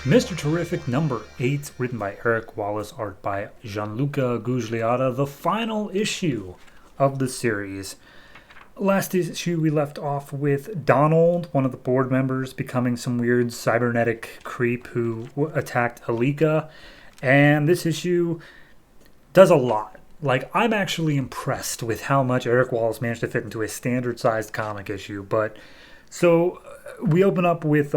Mr. Terrific number 8, written by Eric Wallace, art by Gianluca Gugliotta, the final issue of the series. Last issue we left off with Donald, one of the board members, becoming some weird cybernetic creep who attacked Alika, and this issue does a lot. Like, I'm actually impressed with how much Eric Wallace managed to fit into a standard-sized comic issue, but so we open up with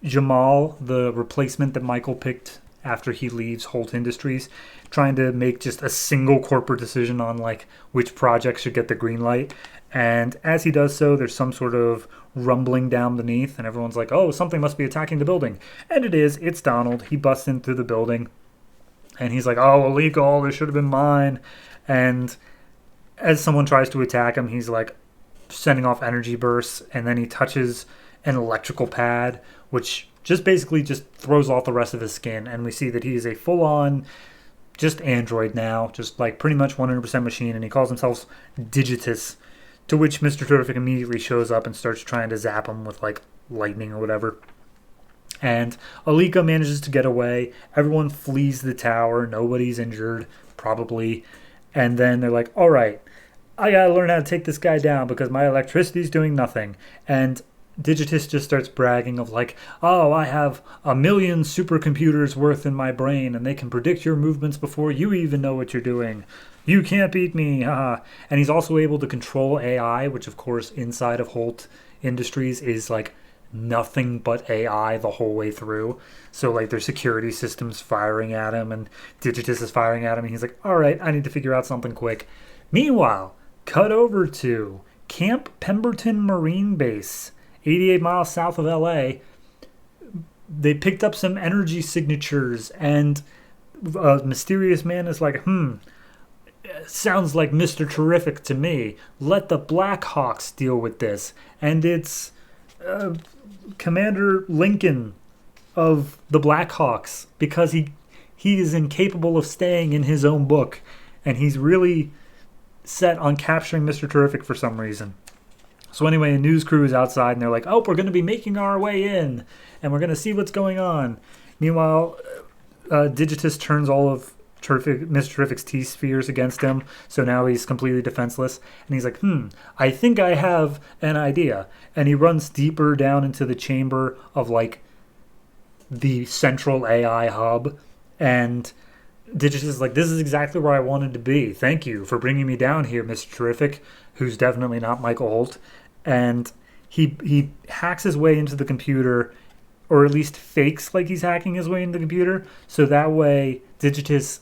Jamal, the replacement that Michael picked after he leaves Holt Industries, trying to make just a single corporate decision on like which project should get the green light. And as he does so, there's some sort of rumbling down beneath, and everyone's like, oh, something must be attacking the building. And it is. It's Donald. He busts into the building, and he's like, oh, illegal. This should have been mine. And as someone tries to attack him, he's like sending off energy bursts, and then he touches an electrical pad, which just basically just throws off the rest of his skin, and we see that he is a full-on just android now, just like pretty much 100% machine, and he calls himself Digitus, to which Mr. Terrific immediately shows up and starts trying to zap him with like lightning or whatever. And Alika manages to get away. Everyone flees the tower. Nobody's injured, probably. And then they're like, all right, I gotta learn how to take this guy down because my electricity's doing nothing. And Digitus just starts bragging of like, oh, I have 1 million supercomputers worth in my brain, and they can predict your movements before you even know what you're doing. You can't beat me, haha. And he's also able to control AI, which of course inside of Holt Industries is like nothing but AI the whole way through. So like their security systems firing at him, and Digitus is firing at him, and he's like, all right, I need to figure out something quick. Meanwhile, cut over to Camp Pemberton Marine Base, 88 miles south of LA. They picked up some energy signatures, and a mysterious man is like, sounds like Mr. Terrific to me. Let the Blackhawks deal with this. And it's Commander Lincoln of the Blackhawks, because he is incapable of staying in his own book, and he's really set on capturing Mr. Terrific for some reason. So anyway, a news crew is outside, and they're like, oh, we're going to be making our way in, and we're going to see what's going on. Meanwhile, Digitus turns all of Mr. Terrific's T-spheres against him, so now he's completely defenseless. And he's like, I think I have an idea. And he runs deeper down into the chamber of, like, the central AI hub, and Digitus is like, this is exactly where I wanted to be. Thank you for bringing me down here, Mr. Terrific, who's definitely not Michael Holt. And he hacks his way into the computer, or at least fakes like he's hacking his way into the computer, so that way Digitus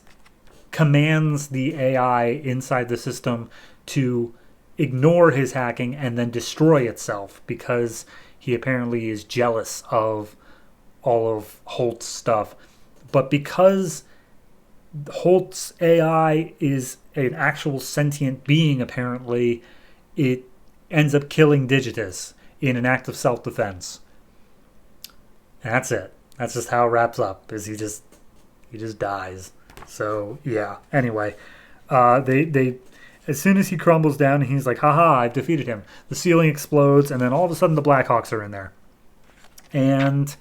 commands the AI inside the system to ignore his hacking and then destroy itself, because he apparently is jealous of all of Holt's stuff. But because Holt's AI is an actual sentient being, apparently, it ends up killing Digitus in an act of self-defense. And that's it. That's just how it wraps up, is he just dies. So, yeah. Anyway, they as soon as he crumbles down, he's like, haha, I've defeated him. The ceiling explodes, and then all of a sudden the Blackhawks are in there. And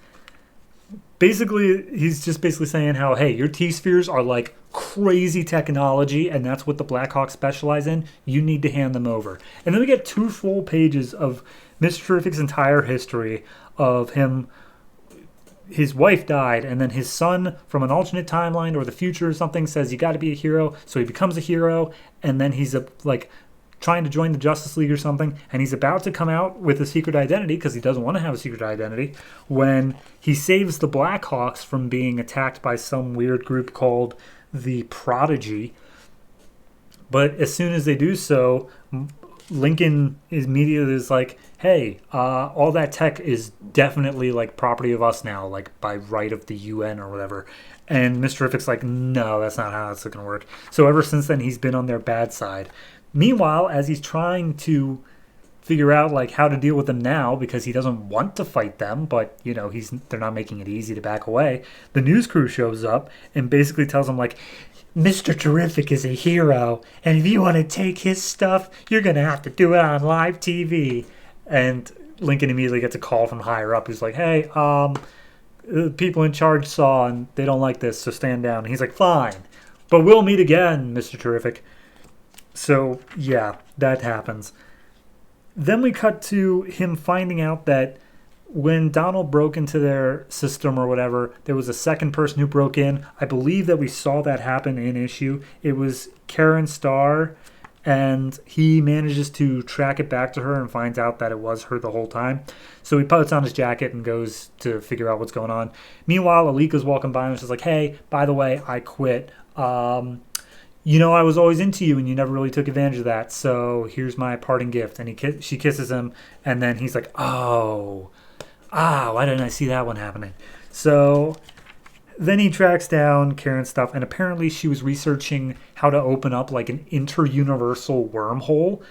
basically, he's just basically saying how, hey, your T-spheres are like crazy technology, and that's what the Blackhawks specialize in. You need to hand them over. And then we get 2 full pages of Mr. Terrific's entire history of him. His wife died, and then his son from an alternate timeline or the future or something says you got to be a hero, so he becomes a hero, and then he's like trying to join the Justice League or something, and he's about to come out with a secret identity because he doesn't want to have a secret identity, when he saves the Blackhawks from being attacked by some weird group called the Prodigy. But as soon as they do so, Lincoln immediately is like, hey, all that tech is definitely like property of us now, like by right of the UN or whatever. And Mr. Terrific's like, no, that's not how it's going to work. So ever since then, he's been on their bad side. Meanwhile, as he's trying to figure out like how to deal with them now, because he doesn't want to fight them, but you know, they're not making it easy to back away, the news crew shows up and basically tells him like, Mr. Terrific is a hero, and if you want to take his stuff, you're going to have to do it on live TV. And Lincoln immediately gets a call from higher up who's like, hey, People in charge saw and they don't like this, so stand down. And he's like, fine, but we'll meet again, Mr. Terrific. So, yeah, that happens. Then we cut to him finding out that when Donald broke into their system or whatever, there was a second person who broke in. I believe that we saw that happen in issue. It was Karen Starr, and he manages to track it back to her and finds out that it was her the whole time. So he puts on his jacket and goes to figure out what's going on. Meanwhile, Alika's walking by and she's like, hey, by the way, I quit. I was always into you and you never really took advantage of that. So here's my parting gift. And she kisses him, and then he's like, why didn't I see that one happening? So then he tracks down Karen's stuff, and apparently she was researching how to open up like an inter-universal wormhole,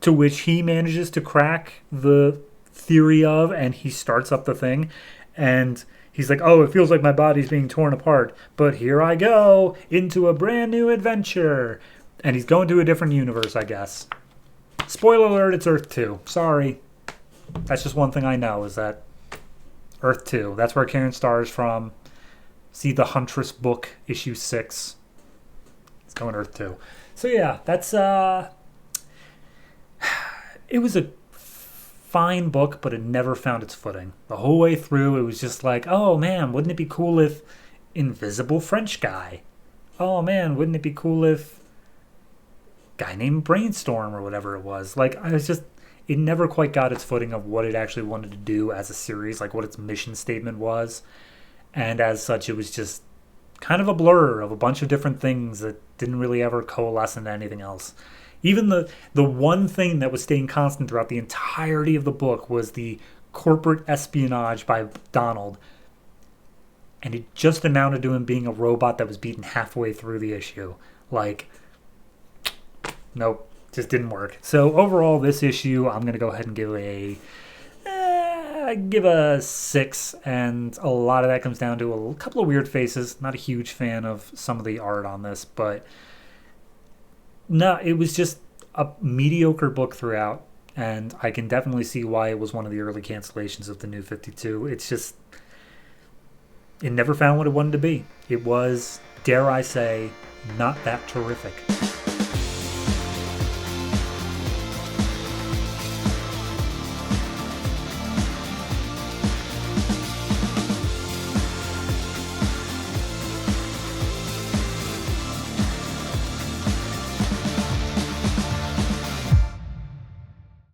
to which he manages to crack the theory of, and he starts up the thing, and he's like, it feels like my body's being torn apart, but here I go into a brand new adventure. And he's going to a different universe, I guess. Spoiler alert, it's Earth 2. Sorry. That's just one thing I know, is that Earth 2. That's where Karen Starr is from. See the Huntress book, issue 6. It's going Earth 2. So yeah, that's it was a fine book, but it never found its footing. The whole way through, it was just like, oh man, wouldn't it be cool if invisible French guy? Oh man, wouldn't it be cool if guy named Brainstorm or whatever it was? Like, it never quite got its footing of what it actually wanted to do as a series, like what its mission statement was. And as such, it was just kind of a blur of a bunch of different things that didn't really ever coalesce into anything else. Even the one thing that was staying constant throughout the entirety of the book was the corporate espionage by Donald. And it just amounted to him being a robot that was beaten halfway through the issue. Like, nope, just didn't work. So overall, this issue, I'm going to go ahead and give a 6, and a lot of that comes down to a couple of weird faces. Not a huge fan of some of the art on this, but no, it was just a mediocre book throughout, and I can definitely see why it was one of the early cancellations of the New 52. It's just, it never found what it wanted to be. It was, dare I say, not that terrific.